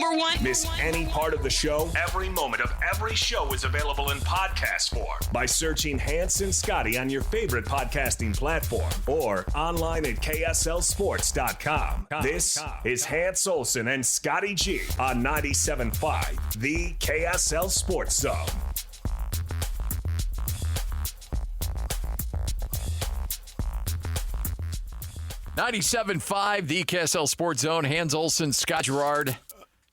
#1. Miss any part of the show? Every moment of every show is available in podcast form by searching Hans and Scotty on your favorite podcasting platform or online at KSLSports.com. This is Hans Olsen and Scotty G on 97.5, the KSL Sports Zone. .97.5, the KSL Sports Zone. Hans Olsen, Scott Gerard.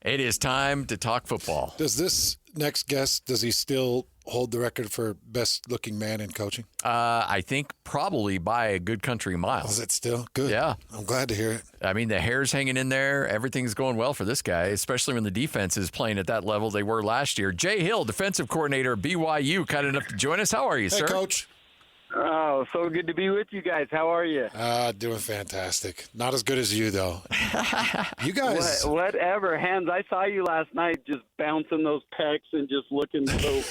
It is time to talk football. Does this next guest, does he still hold the record for best-looking man in coaching? I think probably by a good country mile. Is it still? Good. Yeah. I'm glad to hear it. I mean, the hair's hanging in there. Everything's going well for this guy, especially when the defense is playing at that level they were last year. Jay Hill, defensive coordinator at BYU, kind enough to join us. How are you, sir? Hey, Coach. Oh, so good to be with you guys. How are you? Doing fantastic. Not as good as you, though. You guys. Whatever. Hans, I saw you last night just bouncing those pecs and just looking so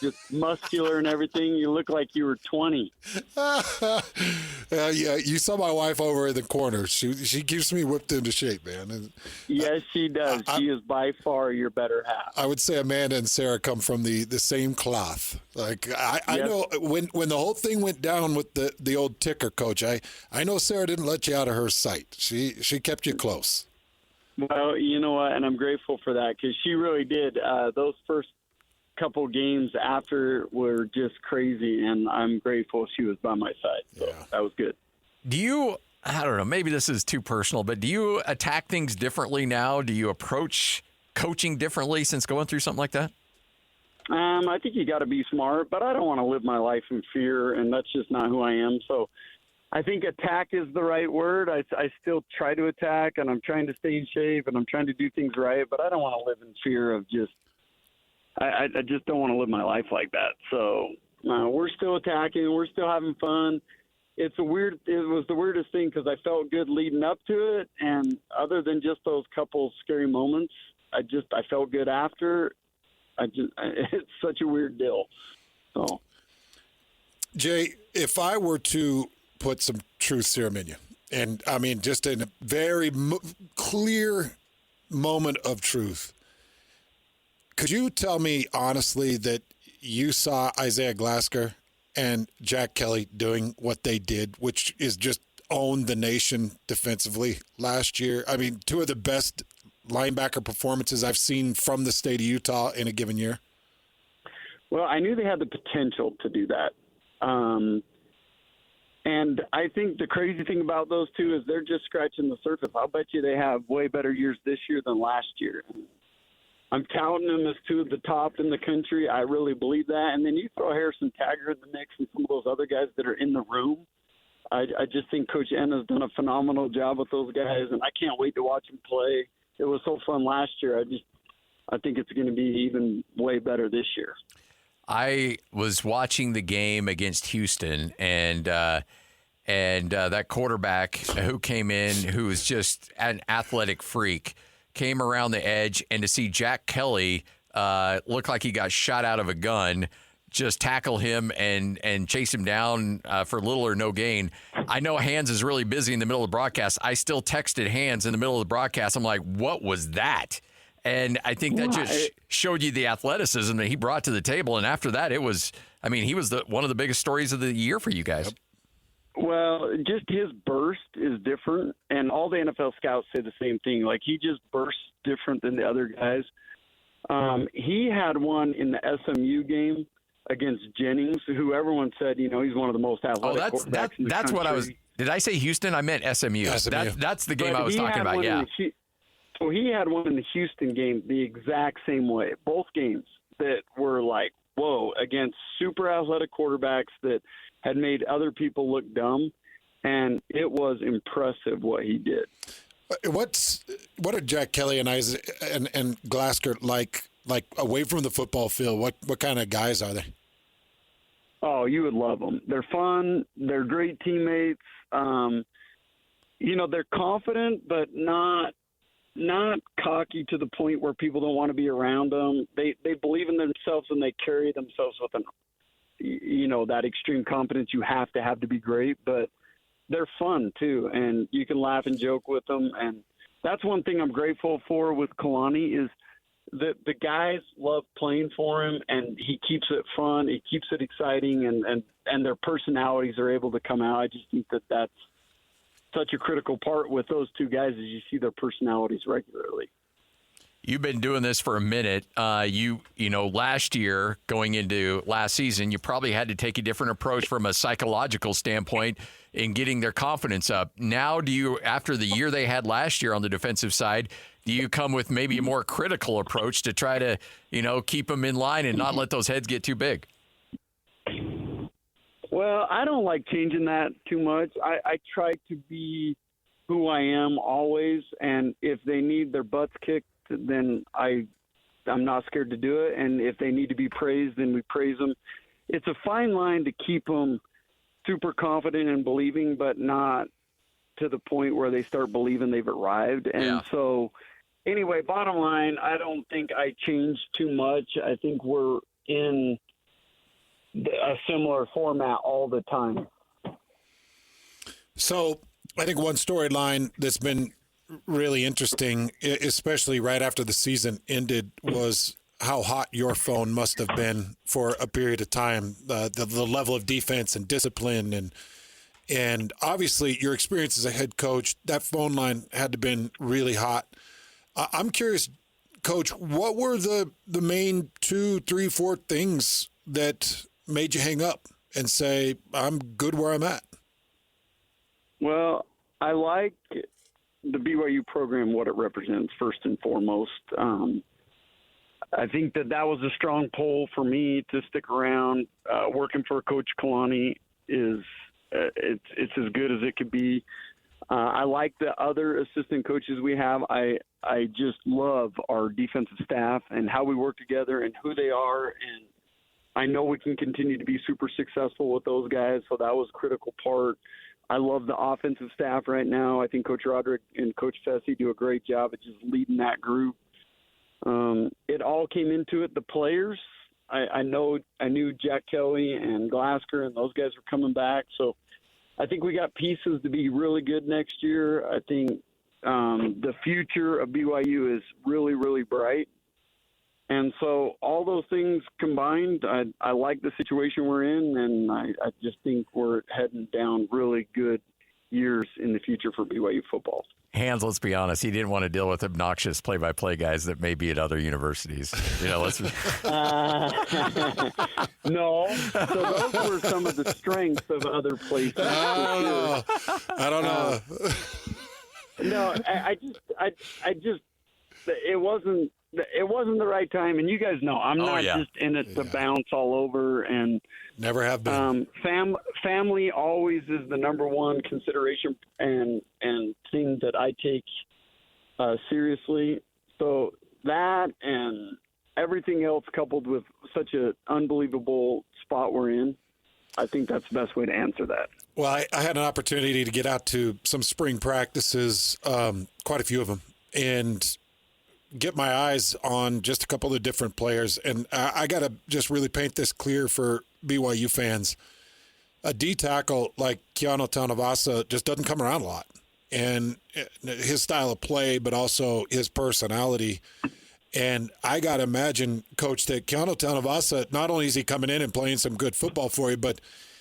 just muscular and everything. You look like you were 20. Yeah, you saw my wife over in the corner. She keeps me whipped into shape, man. And, yes, she does. She is by far your better half. I would say Amanda and Sarah come from the same cloth. Like I know when the whole thing went down with the old ticker, Coach, I know Sarah didn't let you out of her sight. She kept you close. Well, you know what, and I'm grateful for that because she really did. Those first couple games after were just crazy, and I'm grateful she was by my side. So that was good. Do you, I don't know, maybe this is too personal, but do you attack things differently now? Do you approach coaching differently since going through something like that? I think you got to be smart, but I don't want to live my life in fear, and that's just not who I am. So I think attack is the right word. I still try to attack, and I'm trying to stay in shape, and I'm trying to do things right, but I don't want to live in fear of just I just don't want to live my life like that. So we're still attacking. We're still having fun. It was the weirdest thing because I felt good leading up to it. And other than just those couple scary moments, I felt good after. It's such a weird deal. So, Jay, if I were to put some truth serum in you, and I mean, just in a very clear moment of truth, could you tell me honestly that you saw Isaiah Glasker and Jack Kelly doing what they did, which is just own the nation defensively last year? I mean, two of the best linebacker performances I've seen from the state of Utah in a given year. Well, I knew they had the potential to do that. And I think the crazy thing about those two is they're just scratching the surface. I'll bet you they have way better years this year than last year. I'm touting them as two of the top in the country. I really believe that. And then you throw Harrison Taggart in the mix and some of those other guys that are in the room. I just think Coach N has done a phenomenal job with those guys, and I can't wait to watch them play. It was so fun last year. I think it's going to be even way better this year. I was watching the game against Houston, and that quarterback who came in, who was just an athletic freak, came around the edge, and to see Jack Kelly look like he got shot out of a gun, just tackle him and chase him down for little or no gain. I know Hans is really busy in the middle of the broadcast. I still texted Hans in the middle of the broadcast. I'm like, what was that? And I think that just showed you the athleticism that he brought to the table. And after that, he was one of the biggest stories of the year for you guys. Well, just his burst is different, and all the NFL scouts say the same thing. Like, he just bursts different than the other guys. He had one in the SMU game against Jennings, who everyone said, he's one of the most athletic quarterbacks in the country. What I was – did I say Houston? I meant SMU. That's the game I was talking about, yeah. So he had one in the Houston game the exact same way. Both games that were like, whoa, against super athletic quarterbacks that had made other people look dumb, and it was impressive what he did. What are Jack Kelly and Glasker like away from the football field? What kind of guys are they? Oh, you would love them. They're fun. They're great teammates. They're confident, but not cocky to the point where people don't want to be around them. They believe in themselves, and they carry themselves with that extreme confidence you have to be great. But they're fun too, and you can laugh and joke with them. And that's one thing I'm grateful for with Kalani is that the guys love playing for him, and he keeps it fun. He keeps it exciting, and their personalities are able to come out. I just think that that's such a critical part with those two guys is you see their personalities regularly. You've been doing this for a minute. You know, last year, going into last season, you probably had to take a different approach from a psychological standpoint in getting their confidence up. Now, do you, after the year they had last year on the defensive side, do you come with maybe a more critical approach to try to, you know, keep them in line and not let those heads get too big? Well, I don't like changing that too much. I try to be who I am always, and if they need their butts kicked, then I'm not scared to do it. And if they need to be praised, then we praise them. It's a fine line to keep them super confident and believing, but not to the point where they start believing they've arrived. And so anyway, bottom line, I don't think I changed too much. I think we're in a similar format all the time. So I think one storyline that's been really interesting, especially right after the season ended, was how hot your phone must have been for a period of time, the level of defense and discipline. And obviously your experience as a head coach, that phone line had to have been really hot. I'm curious, Coach, what were the main 2, 3, 4 things that made you hang up and say, I'm good where I'm at? Well, I like the BYU program, what it represents first and foremost. I think that was a strong pull for me to stick around. Working for Coach Kalani is it's as good as it could be. I like the other assistant coaches we have. I just love our defensive staff and how we work together and who they are. And I know we can continue to be super successful with those guys. So that was a critical part. I love the offensive staff right now. I think Coach Roderick and Coach Fessy do a great job at just leading that group. It all came into it. The players, I knew Jack Kelly and Glasker and those guys were coming back. So I think we got pieces to be really good next year. I think the future of BYU is really, really bright. And so all those things combined, I like the situation we're in, and I just think we're heading down really good years in the future for BYU football. Hans, let's be honest, he didn't want to deal with obnoxious play-by-play guys that may be at other universities. You know, let's. No, so those were some of the strengths of other places. I don't know. No, I just, it wasn't the right time, and you guys know I'm not just in it to bounce all over, and never have been. Family always is the number one consideration and thing that I take seriously. So that and everything else coupled with such an unbelievable spot we're in, I think that's the best way to answer that. Well, I had an opportunity to get out to some spring practices, quite a few of them, and get my eyes on just a couple of different players. And I got to just really paint this clear for BYU fans. A D tackle like Keanu Tanavasa just doesn't come around a lot. And his style of play, but also his personality. And I got to imagine, Coach, that Keanu Tanavasa, not only is he coming in and playing some good football for you, but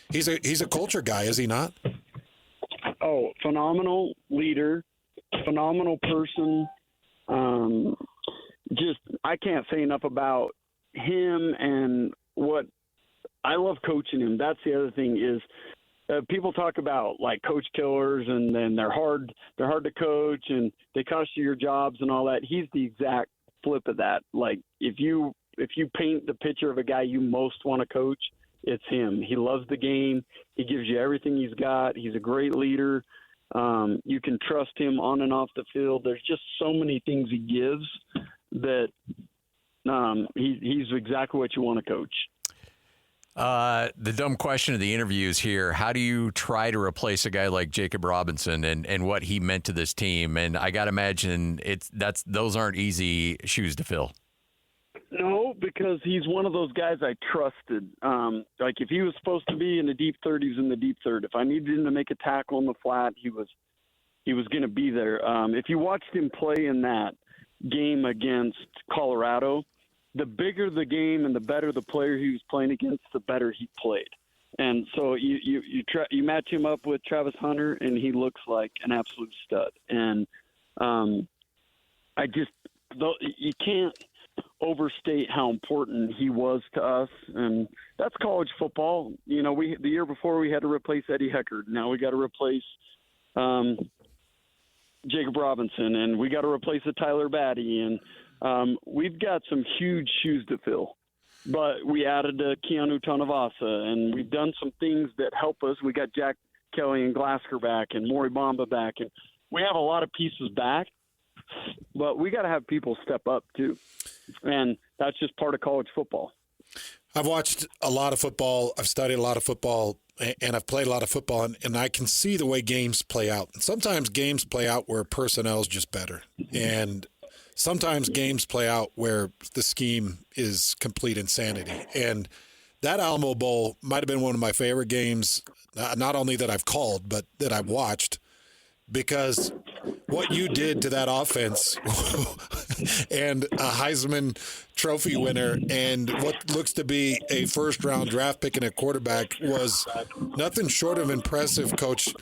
he's a culture guy, is he not? Oh, phenomenal leader, phenomenal person. Just I can't say enough about him and what I love coaching him. That's the other thing is people talk about like coach killers and then they're hard to coach and they cost you your jobs and all that. He's the exact flip of that. Like if you paint the picture of a guy you most want to coach, it's him. He loves the game. He gives you everything he's got. He's a great leader. You can trust him on and off the field. There's just so many things he gives that he's exactly what you want to coach. The dumb question of the interviews here, how do you try to replace a guy like Jacob Robinson and what he meant to this team? And I got to imagine those aren't easy shoes to fill. No, because he's one of those guys I trusted. Like if he was supposed to be in the deep third, he was in the deep third. If I needed him to make a tackle in the flat, he was he was going to be there. If you watched him play in that game against Colorado, the bigger the game and the better the player he was playing against, the better he played. And so you match him up with Travis Hunter, and he looks like an absolute stud. And you can't overstate how important he was to us, and that's college football. You know, the year before we had to replace Eddie Heckard. Now we got to replace Jacob Robinson, and we got to replace a Tyler Batty, and we've got some huge shoes to fill. But we added Keanu Tonavasa, and we've done some things that help us. We got Jack Kelly and Glasgow back, and Maury Bamba back, and we have a lot of pieces back. But we got to have people step up too, and that's just part of college football. I've watched a lot of football. I've studied a lot of football, and I've played a lot of football, and I can see the way games play out. And sometimes games play out where personnel is just better, and sometimes games play out where the scheme is complete insanity. And that Alamo Bowl might have been one of my favorite games, not only that I've called, but that I've watched, because what you did to that offense and a Heisman Trophy winner and what looks to be a first-round draft pick and a quarterback was nothing short of impressive, Coach.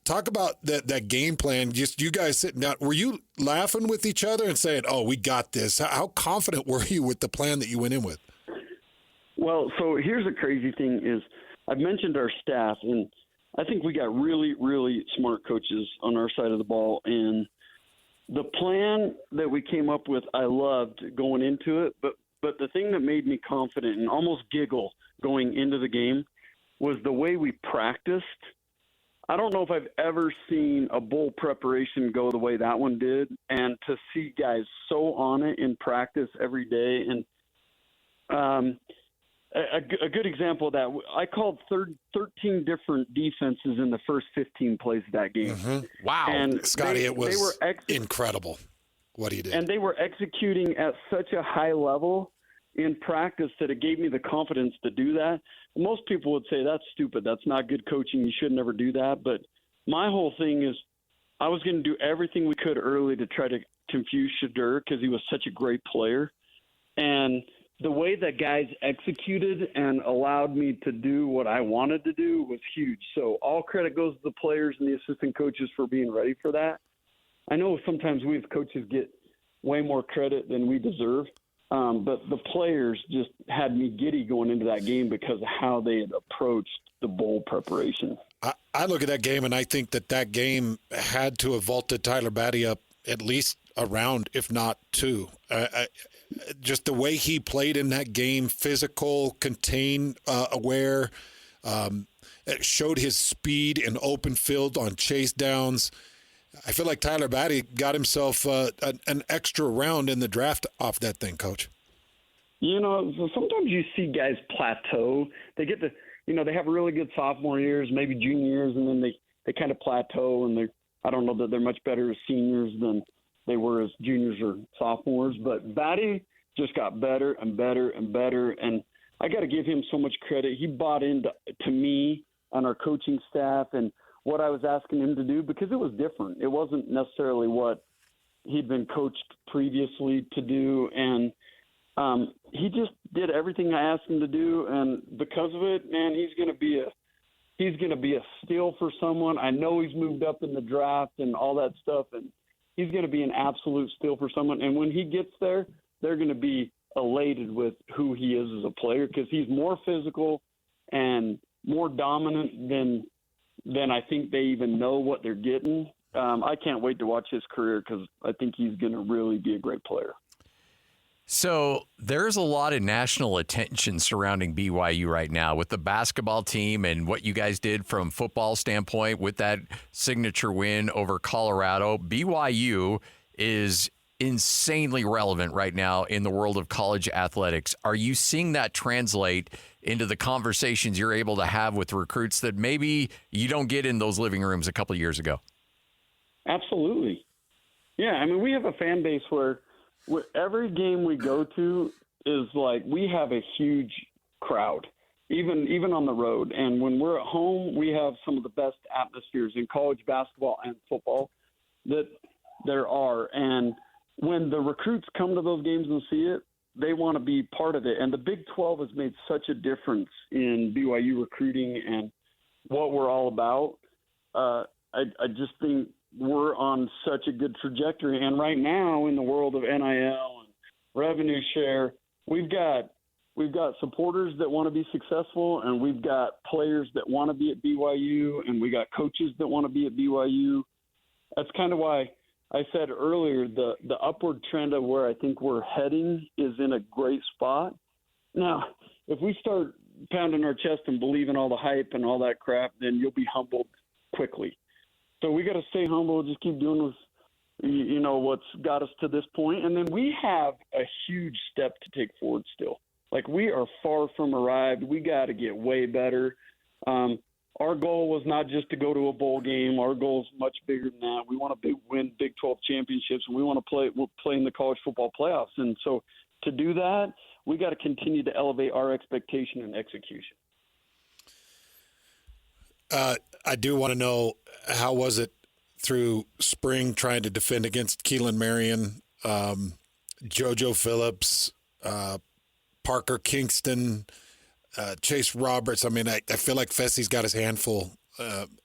Talk about that game plan. Just you guys sitting down. Were you laughing with each other and saying, "Oh, we got this"? How confident were you with the plan that you went in with? Well, so here's the crazy thing is I've mentioned our staff, and I think we got really, really smart coaches on our side of the ball. And the plan that we came up with, I loved going into it. But the thing that made me confident and almost giggle going into the game was the way we practiced. I don't know if I've ever seen a bowl preparation go the way that one did, and to see guys so on it in practice every day. And a good example of that, I called 13 different defenses in the first 15 plays of that game. Mm-hmm. Wow. And Scotty, it was incredible what he did. And they were executing at such a high level in practice that it gave me the confidence to do that. Most people would say that's stupid. That's not good coaching. You should never do that. But my whole thing is I was going to do everything we could early to try to confuse Shadur because he was such a great player. And the way that guys executed and allowed me to do what I wanted to do was huge. So all credit goes to the players and the assistant coaches for being ready for that. I know sometimes we as coaches get way more credit than we deserve. But the players just had me giddy going into that game because of how they had approached the bowl preparation. I look at that game, and I think that game had to have vaulted Tyler Batty up at least a round, if not two. Just the way he played in that game, physical, contained, aware, showed his speed in open field on chase downs. I feel like Tyler Batty got himself an extra round in the draft off that thing, Coach. You know, sometimes you see guys plateau. They get they have really good sophomore years, maybe junior years, and then they kind of plateau, and I don't know that they're much better as seniors than they were as juniors or sophomores. But Batty just got better and better and better, and I got to give him so much credit. He bought into me and our coaching staff and what I was asking him to do because it was different. It wasn't necessarily what he'd been coached previously to do. And he just did everything I asked him to do. And because of it, man, he's going to be a steal for someone. I know he's moved up in the draft and all that stuff. And he's going to be an absolute steal for someone. And when he gets there, they're going to be elated with who he is as a player because he's more physical and more dominant than I think they even know what they're getting. I can't wait to watch his career because I think he's going to really be a great player. So there's a lot of national attention surrounding BYU right now with the basketball team and what you guys did from football standpoint with that signature win over Colorado. BYU is insanely relevant right now in the world of college athletics. Are you seeing that translate into the conversations you're able to have with recruits that maybe you don't get in those living rooms a couple of years ago? Absolutely. Yeah, I mean, we have a fan base where every game we go to is like we have a huge crowd. even on the road. And when we're at home, we have some of the best atmospheres in college basketball and football that there are. And when the recruits come to those games and see it, they want to be part of it. And the Big 12 has made such a difference in BYU recruiting and what we're all about. I just think we're on such a good trajectory. And right now in the world of NIL and revenue share, we've got supporters that want to be successful, and we've got players that want to be at BYU, and we got coaches that want to be at BYU. That's kind of why I said earlier the upward trend of where I think we're heading is in a great spot. Now, if we start pounding our chest and believing all the hype and all that crap, then you'll be humbled quickly. So we got to stay humble, just keep doing what's got us to this point. And then we have a huge step to take forward still. Like, we are far from arrived. We got to get way better. Our goal was not just to go to a bowl game. Our goal is much bigger than that. We want to win Big 12 championships, and we want to play in the college football playoffs. And so to do that, we got to continue to elevate our expectation and execution. I do want to know, how was it through spring trying to defend against Keelan Marion, JoJo Phillips, Parker Kingston, Chase Roberts? I mean, I feel like Fessy's got his handful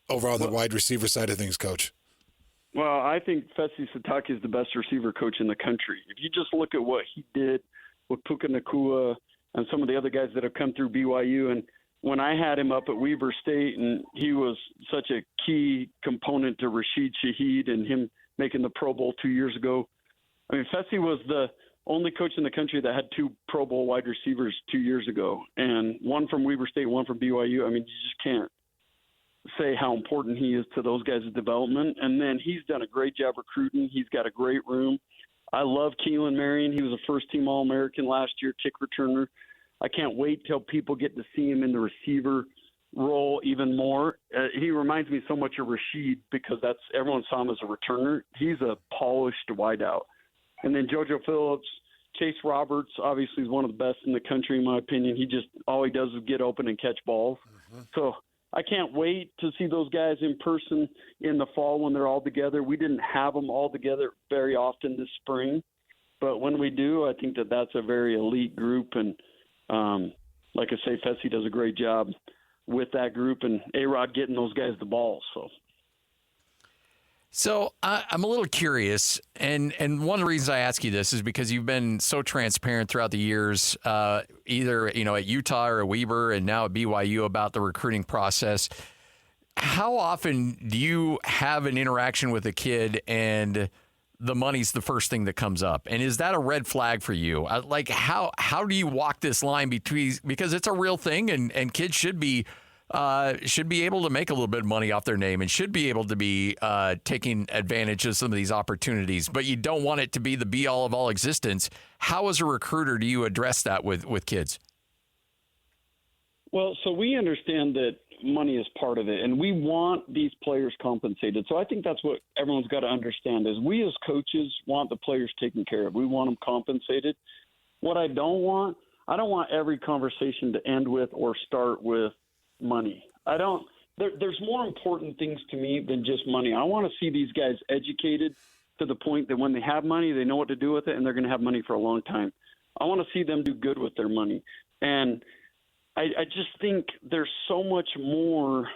over on the wide receiver side of things, Coach. Well, I think Fessy Satake is the best receiver coach in the country. If you just look at what he did with Puka Nacua and some of the other guys that have come through BYU, and when I had him up at Weber State, and he was such a key component to Rashid Shaheed and him making the Pro Bowl 2 years ago. I mean, Fessy was the only coach in the country that had 2 Pro Bowl wide receivers 2 years ago, and one from Weber State, one from BYU. I mean, you just can't say how important he is to those guys' development. And then he's done a great job recruiting. He's got a great room. I love Keelan Marion. He was a first-team All-American last year, kick returner. I can't wait till people get to see him in the receiver role even more. He reminds me so much of Rashid because everyone saw him as a returner. He's a polished wideout. And then JoJo Phillips, Chase Roberts, obviously is one of the best in the country, in my opinion. All he does is get open and catch balls. Mm-hmm. So I can't wait to see those guys in person in the fall when they're all together. We didn't have them all together very often this spring, but when we do, I think that's a very elite group. And like I say, Fessy does a great job with that group, and A-Rod getting those guys the ball. So I'm a little curious, and one of the reasons I ask you this is because you've been so transparent throughout the years, either at Utah or at Weber and now at BYU, about the recruiting process. How often do you have an interaction with a kid and the money's the first thing that comes up? And is that a red flag for you? Like, how do you walk this line because it's a real thing, and kids should be able to make a little bit of money off their name and should be able to be taking advantage of some of these opportunities, but you don't want it to be the be-all of all existence. How, as a recruiter, do you address that with kids? Well, so we understand that money is part of it, and we want these players compensated. So I think that's what everyone's got to understand is we as coaches want the players taken care of. We want them compensated. What I don't want every conversation to end with or start with money. There's more important things to me than just money. I want to see these guys educated to the point that when they have money, they know what to do with it, and they're going to have money for a long time. I want to see them do good with their money. And I just think there's so much more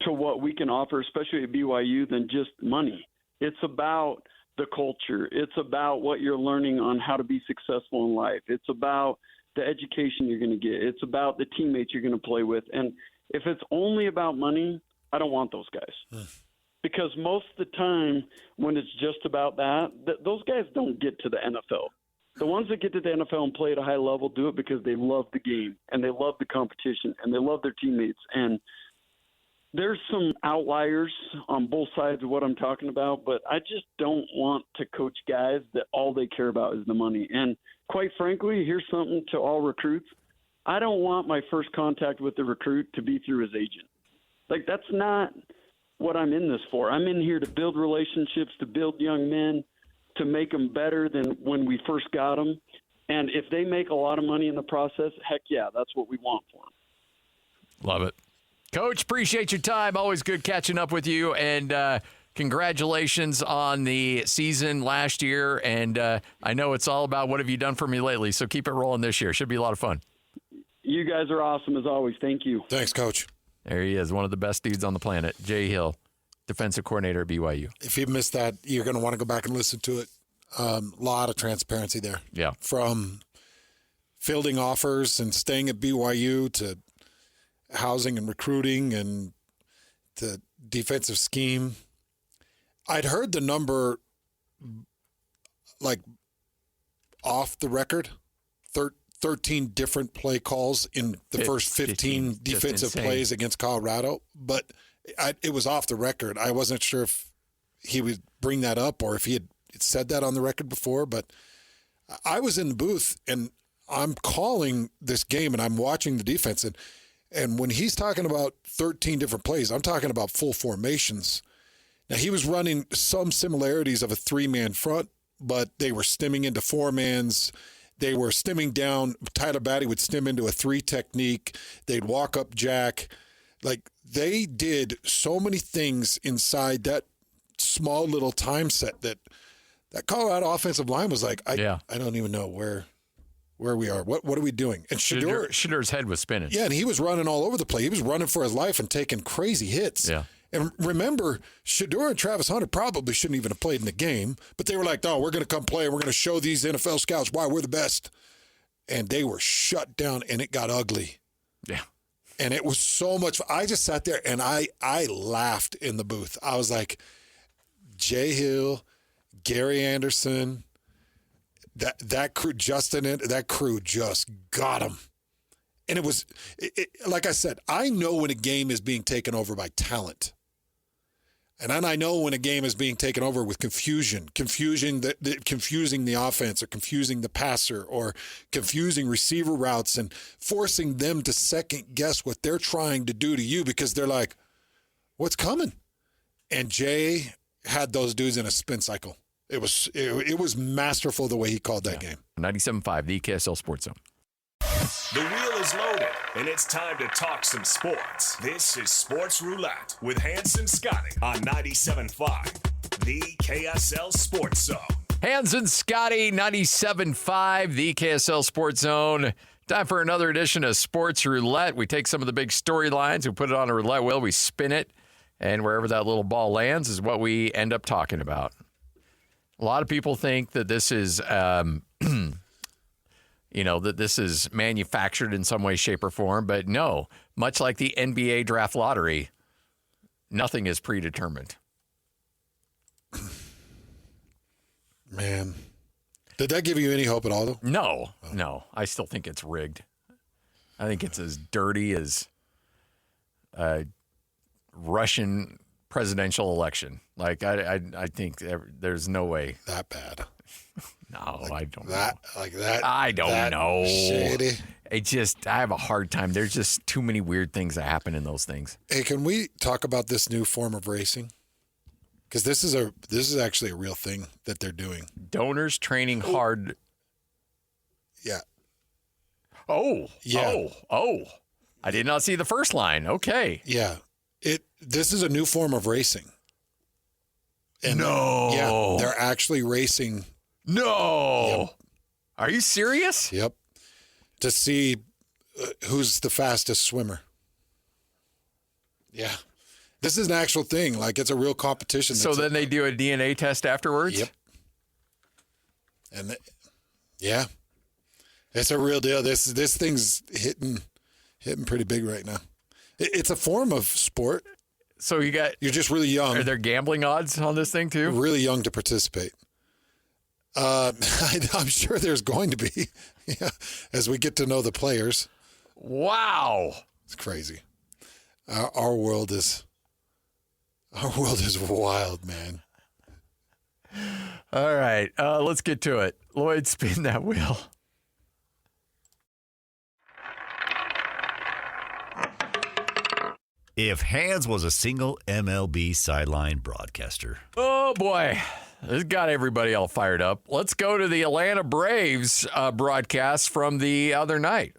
to what we can offer, especially at BYU, than just money. It's about the culture. It's about what you're learning on how to be successful in life. It's about the education you're going to get. It's about the teammates you're going to play with. And if it's only about money, I don't want those guys. Because most of the time when it's just about that, those guys don't get to the NFL. The ones that get to the NFL and play at a high level do it because they love the game and they love the competition and they love their teammates. And there's some outliers on both sides of what I'm talking about, but I just don't want to coach guys that all they care about is the money. And quite frankly, here's something to all recruits. I don't want my first contact with the recruit to be through his agent. Like, that's not what I'm in this for. I'm in here to build relationships, to build young men, to make them better than when we first got them. And if they make a lot of money in the process, heck yeah, that's what we want for them. Love it. Coach, appreciate your time. Always good catching up with you. And congratulations on the season last year. And I know it's all about what have you done for me lately. So keep it rolling this year. Should be a lot of fun. You guys are awesome as always. Thank you. Thanks, Coach. There he is, one of the best dudes on the planet, Jay Hill, defensive coordinator at BYU. If you missed that, you're going to want to go back and listen to it. A lot of transparency there. Yeah. From fielding offers and staying at BYU to housing and recruiting and the defensive scheme. I'd heard the number, like, off the record, 13 different play calls in the first 15 defensive plays against Colorado, but it was off the record. I wasn't sure if he would bring that up or if he had said that on the record before, but I was in the booth and I'm calling this game and I'm watching the defense. And when he's talking about 13 different plays, I'm talking about full formations. Now, he was running some similarities of a three-man front, but they were stemming into four-mans. They were stemming down. Tyler Batty would stem into a three technique. They'd walk up jack. Like, they did so many things inside that small little time set that Colorado offensive line was like, I don't even know where we are. What are we doing? And Shedur's head was spinning. Yeah, and he was running all over the place. He was running for his life and taking crazy hits. Yeah. And remember, Shedeur and Travis Hunter probably shouldn't even have played in the game, but they were like, no, we're going to come play and we're going to show these NFL scouts why we're the best. And they were shut down and it got ugly. Yeah. And it was so much. I just sat there and I laughed in the booth. I was like, Jay Hill, Gary Anderson, that crew, that crew just got them. And it was, like I said, I know when a game is being taken over by talent. And then I know when a game is being taken over with confusing the offense or confusing the passer or confusing receiver routes and forcing them to second guess what they're trying to do to you because they're like, what's coming? And Jay had those dudes in a spin cycle. It was masterful the way he called that game. 97.5, the KSL Sports Zone. The wheel is loaded, and it's time to talk some sports. This is Sports Roulette with Hans and Scotty on 97.5, the KSL Sports Zone. Hans and Scotty, 97.5, the KSL Sports Zone. Time for another edition of Sports Roulette. We take some of the big storylines, we put it on a roulette wheel, we spin it, and wherever that little ball lands is what we end up talking about. A lot of people think that this is... that this is manufactured in some way, shape, or form. But no, much like the NBA draft lottery, nothing is predetermined. Man. Did that give you any hope at all, though? No. I still think it's rigged. I think it's as dirty as a Russian presidential election. Like, I think there's no way. That bad. No, I don't know. I don't know. Shady. I have a hard time. There's just too many weird things that happen in those things. Hey, can we talk about this new form of racing? Because this is actually a real thing that they're doing. Donors training hard. Yeah. Oh. Yeah. Oh. I did not see the first line. Okay. Yeah. This is a new form of racing. And no. Yeah, they're actually racing. No. Yep. Are you serious? Yep. To see who's the fastest swimmer. Yeah. This is an actual thing. Like, it's a real competition. So then they do a DNA test afterwards? Yep. And yeah. It's a real deal. This thing's hitting pretty big right now. It's a form of sport. So you're just really young. Are there gambling odds on this thing too? Really young to participate. I'm sure there's going to be, yeah, as we get to know the players. Wow, it's crazy. Our world is wild, man. All right, let's get to it. Lloyd, spin that wheel. If Hans was a single MLB sideline broadcaster. Oh, boy. This got everybody all fired up. Let's go to the Atlanta Braves broadcast from the other night.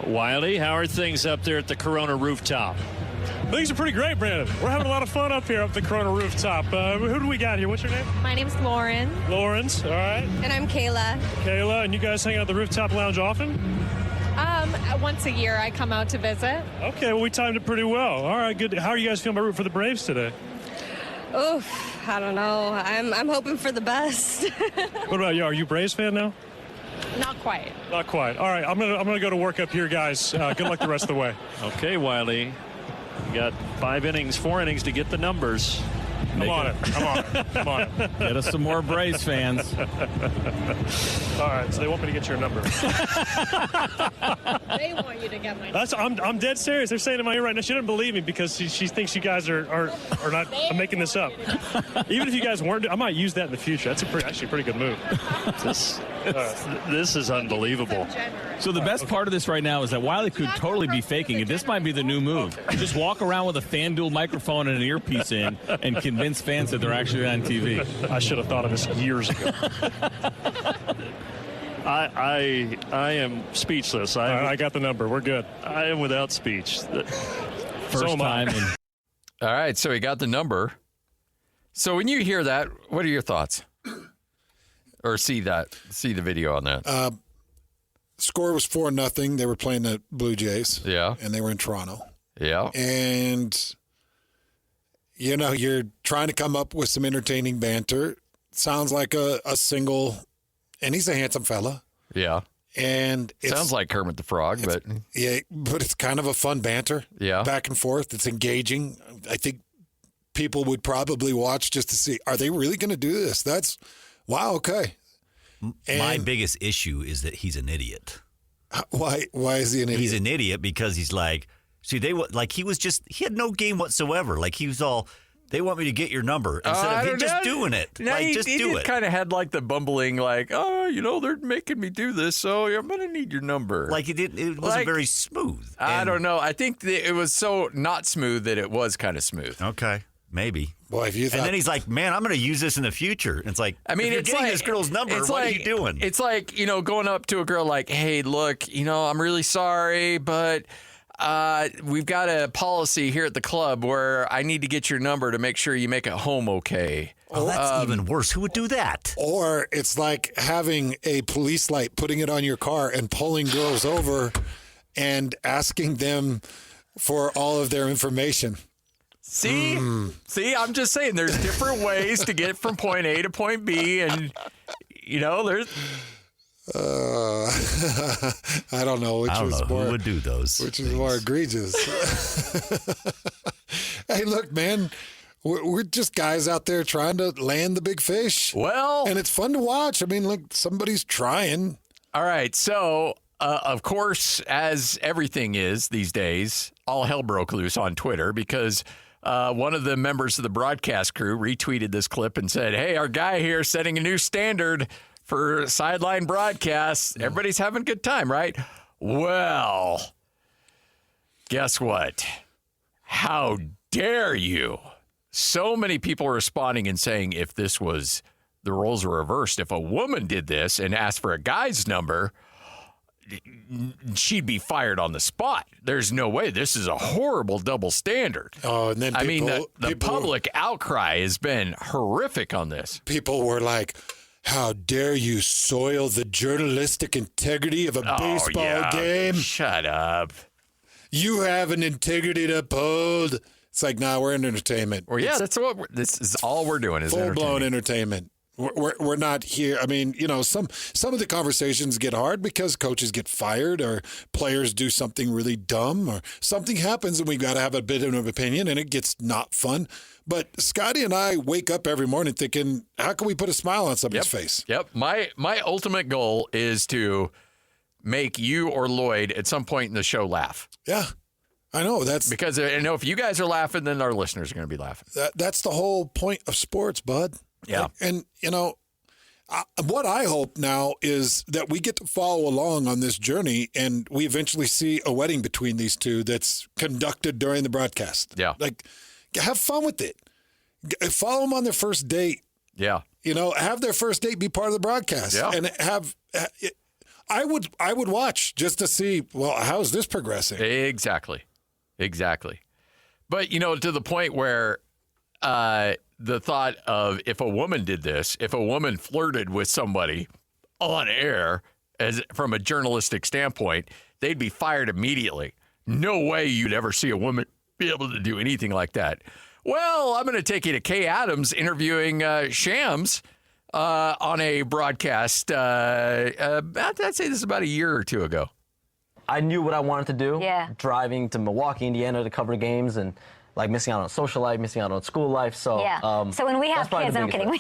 Wiley, how are things up there at the Corona rooftop? Things are pretty great, Brandon. We're having a lot of fun up here at the Corona rooftop. Who do we got here? What's your name? My name's Lauren. Lawrence, all right. And I'm Kayla. Kayla, and you guys hang out at the rooftop lounge often? Once a year I come out to visit. Okay, well, we timed it pretty well. All right, good. How are you guys feeling about rooting for the Braves today? Oof, I don't know. I'm hoping for the best. What about you? Are you a Braves fan now? Not quite. Not quite. All right, I'm gonna go to work up here, guys. Good luck the rest of the way. Okay, Wiley. You got 4 innings to get the numbers. I'm on it. Get us some more Braves fans. All right, so they want me to get your number. They want you to get my number. I'm dead serious. They're saying in my ear right now. She didn't believe me because she thinks you guys are not. I'm making this up. Even if you guys weren't, I might use that in the future. That's actually a pretty good move. This is unbelievable. So the best part of this right now is that Wiley could totally be faking it. This might be the new move. Just walk around with a FanDuel microphone and an earpiece in and convince fans that they're actually on TV. I should have thought of this years ago. I am speechless. I got the number. We're good. I am without speech. First time. All right, so he got the number. So when you hear that, what are your thoughts? Or see the video on that? Score was 4-0. They were playing the Blue Jays. Yeah. And they were in Toronto. Yeah. And, you're trying to come up with some entertaining banter. Sounds like a single, and he's a handsome fella. Yeah. And it sounds like Kermit the Frog, but it's kind of a fun banter. Yeah. Back and forth. It's engaging. I think people would probably watch just to see, are they really going to do this? Wow, okay. My biggest issue is that he's an idiot. Why is he an idiot? He's an idiot because he's like, see, he had no game whatsoever. Like he was all, they want me to get your number instead of just doing it. No, just do it. Kind of had like the bumbling, like, they're making me do this, so I'm going to need your number. Like it wasn't very smooth. I don't know. I think it was so not smooth that it was kind of smooth. Okay. Maybe. Boy, if you thought, and then he's like, man, I'm going to use this in the future. It's like, if you're getting this girl's number, what are you doing? It's like, going up to a girl like, hey, look, I'm really sorry, but we've got a policy here at the club where I need to get your number to make sure you make it home okay. Oh, that's even worse. Who would do that? Or it's like having a police light, putting it on your car and pulling girls over and asking them for all of their information. See, I'm just saying there's different ways to get from point A to point B, and there's. I don't know who would do those. Which is more egregious. Hey, look, man, we're just guys out there trying to land the big fish. Well, and it's fun to watch. I mean, look, somebody's trying. All right, so. Of course, as everything is these days, all hell broke loose on Twitter because one of the members of the broadcast crew retweeted this clip and said, hey, our guy here setting a new standard for sideline broadcasts. Everybody's having a good time, right? Well, guess what? How dare you? So many people are responding and saying if this was the roles were reversed, if a woman did this and asked for a guy's number, she'd be fired on the spot. There's no way. This is a horrible double standard. Oh, and then the public outcry has been horrific on this. People were like, how dare you soil the journalistic integrity of a baseball game? Shut up. You have an integrity to uphold. It's like, nah, we're in entertainment. Well, yeah, this is all we're doing is full-blown entertainment. We're not here. I mean, some of the conversations get hard because coaches get fired or players do something really dumb or something happens and we got to have a bit of an opinion and it gets not fun. But Scotty and I wake up every morning thinking, how can we put a smile on somebody's face? Yep. My ultimate goal is to make you or Lloyd at some point in the show laugh. Yeah. I know. That's because I know if you guys are laughing, then our listeners are going to be laughing. That's the whole point of sports, bud. Yeah. And, what I hope now is that we get to follow along on this journey and we eventually see a wedding between these two that's conducted during the broadcast. Yeah. Like, have fun with it. Follow them on their first date. Yeah. Have their first date be part of the broadcast. Yeah. And I would watch just to see, well, how's this progressing? Exactly. But, to the point where the thought of if a woman did this, if a woman flirted with somebody on air from a journalistic standpoint, they'd be fired immediately. No way you'd ever see a woman be able to do anything like that. Well, I'm going to take you to Kay Adams interviewing Shams on a broadcast. I'd say this is about a year or two ago. I knew what I wanted to do. Yeah. Driving to Milwaukee, Indiana to cover games and like missing out on social life, missing out on school life. So yeah. So when we have kids, I'm kidding. I'm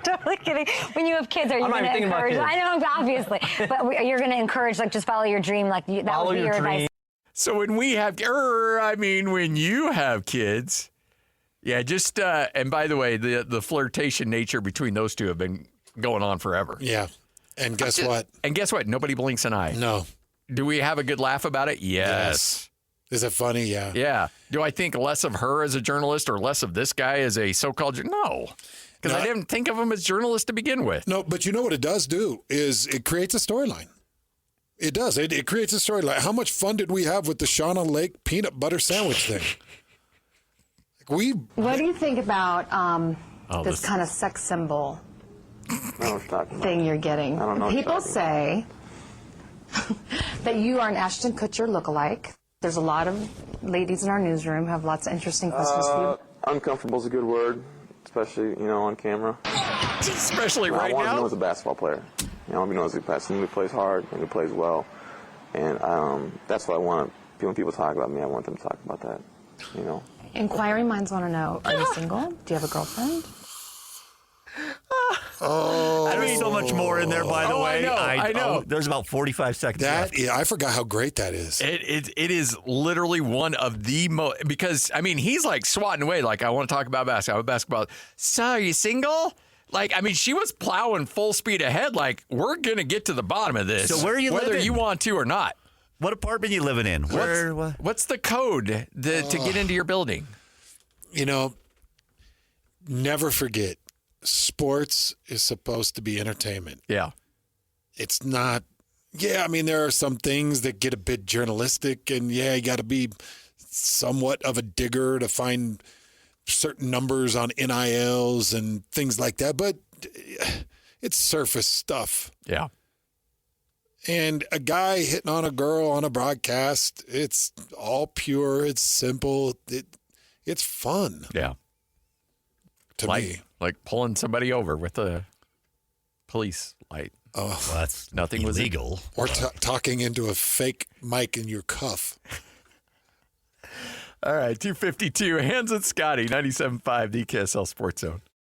totally kidding. When you have kids, are you going to encourage? I know, obviously, but you're going to encourage just follow your dream, that would be your advice. So when we have, when you have kids, yeah, just and by the way, the flirtation nature between those two have been going on forever. Yeah, and guess what? Nobody blinks an eye. No. Do we have a good laugh about it? Yes. Is it funny? Yeah. Yeah. Do I think less of her as a journalist or less of this guy as a so-called No. Because I didn't think of him as journalist to begin with. No, but you know what it does do is it creates a storyline. It does. It creates a storyline. How much fun did we have with the Shauna Lake peanut butter sandwich thing? What do you think about this kind of sex symbol thing you're getting? I don't know. People say that you are an Ashton Kutcher lookalike. There's a lot of ladies in our newsroom who have lots of interesting questions for you. Uncomfortable is a good word, especially, on camera. Especially right now? I want to be known as a basketball player. I want to be known as someone who plays hard and who plays well. And that's what I want. When people talk about me, I want them to talk about that, Inquiring minds want to know, are you single? Do you have a girlfriend? There's so much more in there, by the way. I know. There's about 45 seconds left. Yeah, I forgot how great that is. It is literally one of the most, because, he's like swatting away, like, I want to talk about basketball. So, are you single? Like, she was plowing full speed ahead, like, we're going to get to the bottom of this. So where are you living? Whether you want to or not. What apartment are you living in? What's the code to get into your building? Never forget, sports is supposed to be entertainment. Yeah. It's not. Yeah, there are some things that get a bit journalistic, and you got to be somewhat of a digger to find certain numbers on NILs and things like that, but it's surface stuff. Yeah. And a guy hitting on a girl on a broadcast, it's all pure, it's simple, it's fun. Yeah. To me. Like pulling somebody over with a police light. Oh, well, that's nothing illegal. Or talking into a fake mic in your cuff. All right, 2:52. Hans and Scotty, 97.5, the KSL Sports Zone.